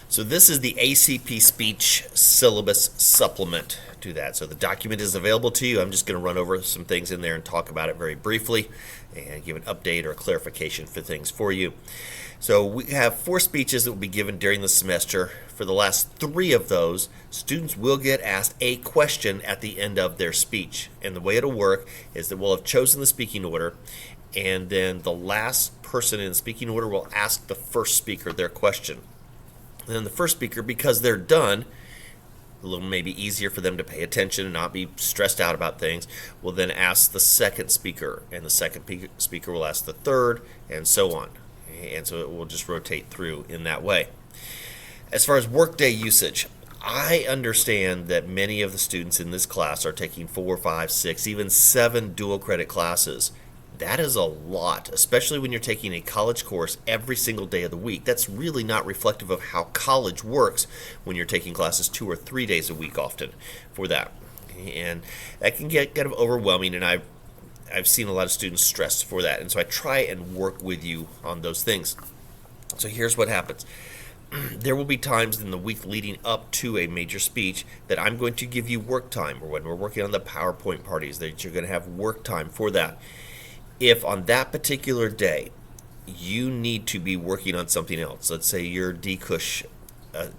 So this is the ACP Speech Syllabus Supplement to that. So the document is available to you. I'm just going to run over some things in there and talk about it very briefly and give an update or a clarification for things for you. So we have 4 speeches that will be given during the semester. For the last 3 of those, students will get asked a question at the end of their speech. And the way it'll work is that we'll have chosen the speaking order, and then the last person in the speaking order will ask the first speaker their question. And then the first speaker, because they're done, a little maybe easier for them to pay attention and not be stressed out about things, will then ask the second speaker, and the second speaker will ask the third, and so on. And so it will just rotate through in that way. As far as workday usage, I understand that many of the students in this class are taking 4, 5, 6, even 7 dual credit classes. That is a lot, especially when you're taking a college course every single day of the week. That's really not reflective of how college works when you're taking classes 2 or 3 days a week often for that. And that can get kind of overwhelming, and I've seen a lot of students stressed for that. And so I try and work with you on those things. So here's what happens. There will be times in the week leading up to a major speech that I'm going to give you work time, or when we're working on the PowerPoint parties, that you're going to have work time for that. If on that particular day you need to be working on something else, let's say your DCUSH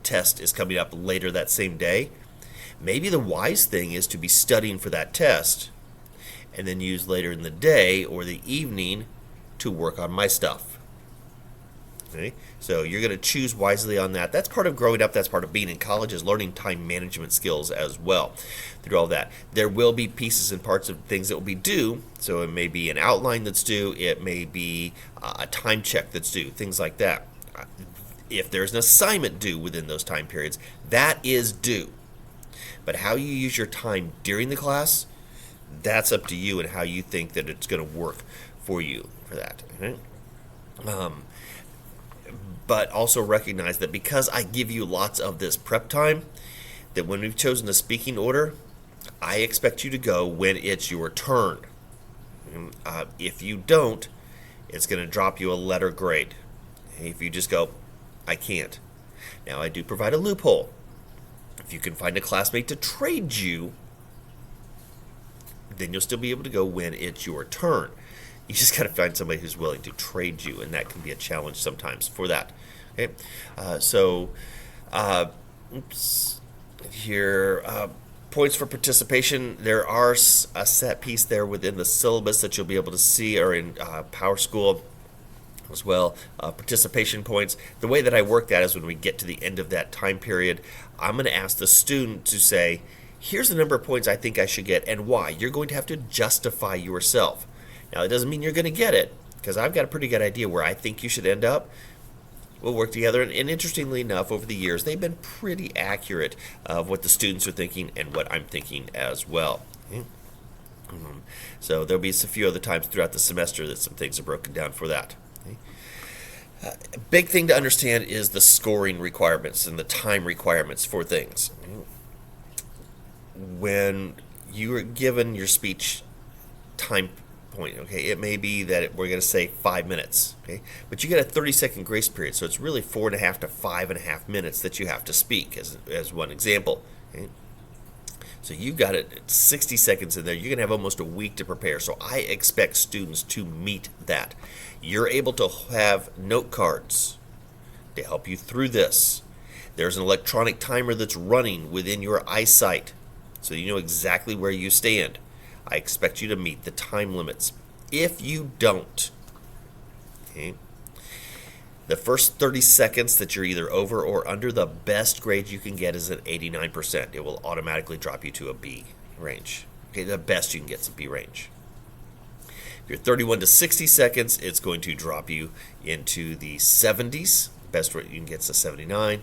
test is coming up later that same day, maybe the wise thing is to be studying for that test and then use later in the day or the evening to work on my stuff. Okay? So you're going to choose wisely on that. That's part of growing up. That's part of being in college, is learning time management skills as well through all that. There will be pieces and parts of things that will be due. So it may be an outline that's due. It may be a time check that's due, things like that. If there's an assignment due within those time periods, that is due. But how you use your time during the class, that's up to you and how you think that it's going to work for you for that. Okay? But also recognize that because I give you lots of this prep time, that when we've chosen a speaking order, I expect you to go when it's your turn. If you don't, it's going to drop you a letter grade. If you just go, I can't. Now, I do provide a loophole. If you can find a classmate to trade you, then you'll still be able to go when it's your turn. You just got to find somebody who's willing to trade you, and that can be a challenge sometimes for that. Okay, here, points for participation. There are a set piece there within the syllabus that you'll be able to see, or in PowerSchool as well. Participation points. The way that I work that is when we get to the end of that time period, I'm going to ask the student to say, here's the number of points I think I should get and why. You're going to have to justify yourself. Now, it doesn't mean you're going to get it, because I've got a pretty good idea where I think you should end up. We'll work together, and interestingly enough, over the years, they've been pretty accurate of what the students are thinking and what I'm thinking as well. Okay? So there'll be a few other times throughout the semester that some things are broken down for that. Okay? Big thing to understand is the scoring requirements and the time requirements for things. When you are given your speech time point, okay, it may be that we're going to say 5 minutes, okay, but you get a 30-second grace period, so it's really 4.5 to 5.5 minutes that you have to speak as one example. Okay? So you've got it 60 seconds in there. You're going to have almost a week to prepare, so I expect students to meet that. You're able to have note cards to help you through this. There's an electronic timer that's running within your eyesight, so you know exactly where you stand. I expect you to meet the time limits. If you don't, okay, the first 30 seconds that you're either over or under, the best grade you can get is an 89%. It will automatically drop you to a B range. Okay, the best you can get is a B range. If you're 31 to 60 seconds, it's going to drop you into the 70s. Best rate you can get is a 79.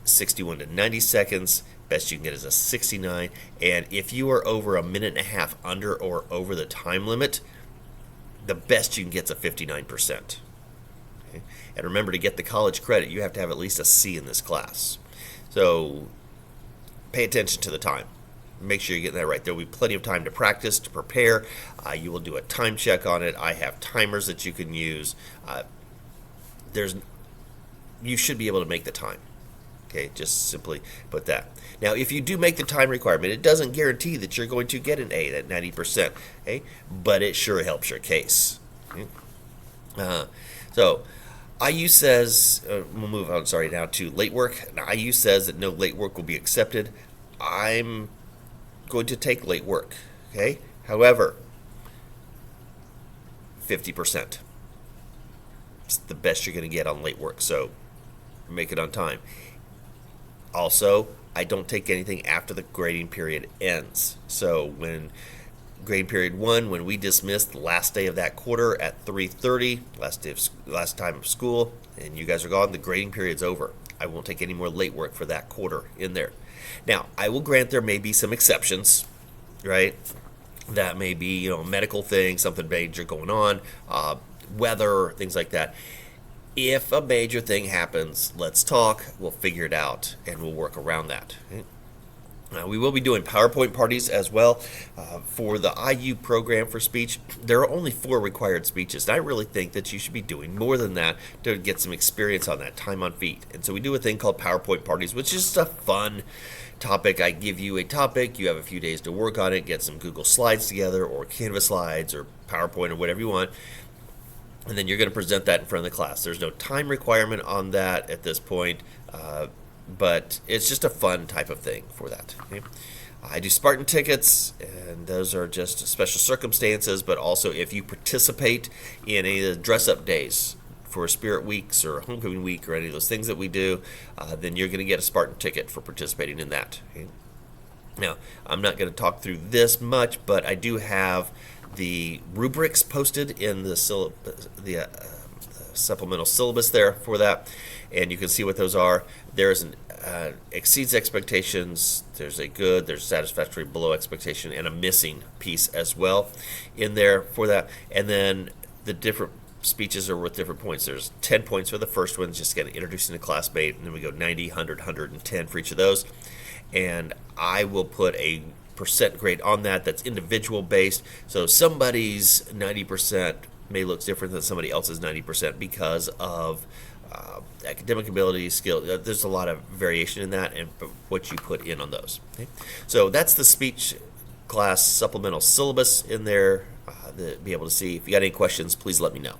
61 to 90 seconds, best you can get is a 69. And if you are over a minute and a half under or over the time limit, the best you can get is a 59%. Okay? And remember, to get the college credit, you have to have at least a C in this class. So pay attention to the time. Make sure you're getting that right. There will be plenty of time to practice, to prepare. You will do a time check on it. I have timers that you can use. You should be able to make the time. Okay, just simply put that. Now, if you do make the time requirement, it doesn't guarantee that you're going to get an A at 90%, okay? But it sure helps your case. Okay? So, IU says, we'll move on, now to late work. Now, IU says that no late work will be accepted. I'm going to take late work, okay? However, 50%. It's the best you're going to get on late work, so make it on time. Also, I don't take anything after the grading period ends. So when grading period 1, when we dismiss the last day of that quarter at 3:30, last time of school, and you guys are gone, the grading period's over. I won't take any more late work for that quarter in there. Now, I will grant there may be some exceptions, right? That may be, a medical thing, something major going on, weather, things like that. If a major thing happens, let's talk, we'll figure it out, and we'll work around that. Okay? We will be doing PowerPoint parties as well for the IU program for speech. There are only 4 required speeches, and I really think that you should be doing more than that to get some experience on that, time on feet. And so we do a thing called PowerPoint parties, which is just a fun topic. I give you a topic, you have a few days to work on it, get some Google Slides together, or Canvas slides, or PowerPoint, or whatever you want. And then you're going to present that in front of the class. There's no time requirement on that at this point, but it's just a fun type of thing for that. Okay? I do Spartan tickets, and those are just special circumstances, but also if you participate in any of the dress-up days for Spirit Weeks or Homecoming Week or any of those things that we do, then you're going to get a Spartan ticket for participating in that. Okay? Now, I'm not going to talk through this much, but I do have the rubrics posted in the supplemental syllabus there for that, and you can see what those are. There's an exceeds expectations, there's a good, there's satisfactory, below expectation, and a missing piece as well in there for that. And then the different speeches are worth different points. There's 10 points for the first one, just kind of introducing the classmate, and then we go 90, 100, 110 for each of those. And I will put a percent grade on that that's individual based. So somebody's 90% may look different than somebody else's 90% because of academic ability, skill. There's a lot of variation in that and what you put in on those. Okay? So that's the speech class supplemental syllabus in there to be able to see. If you got any questions, please let me know.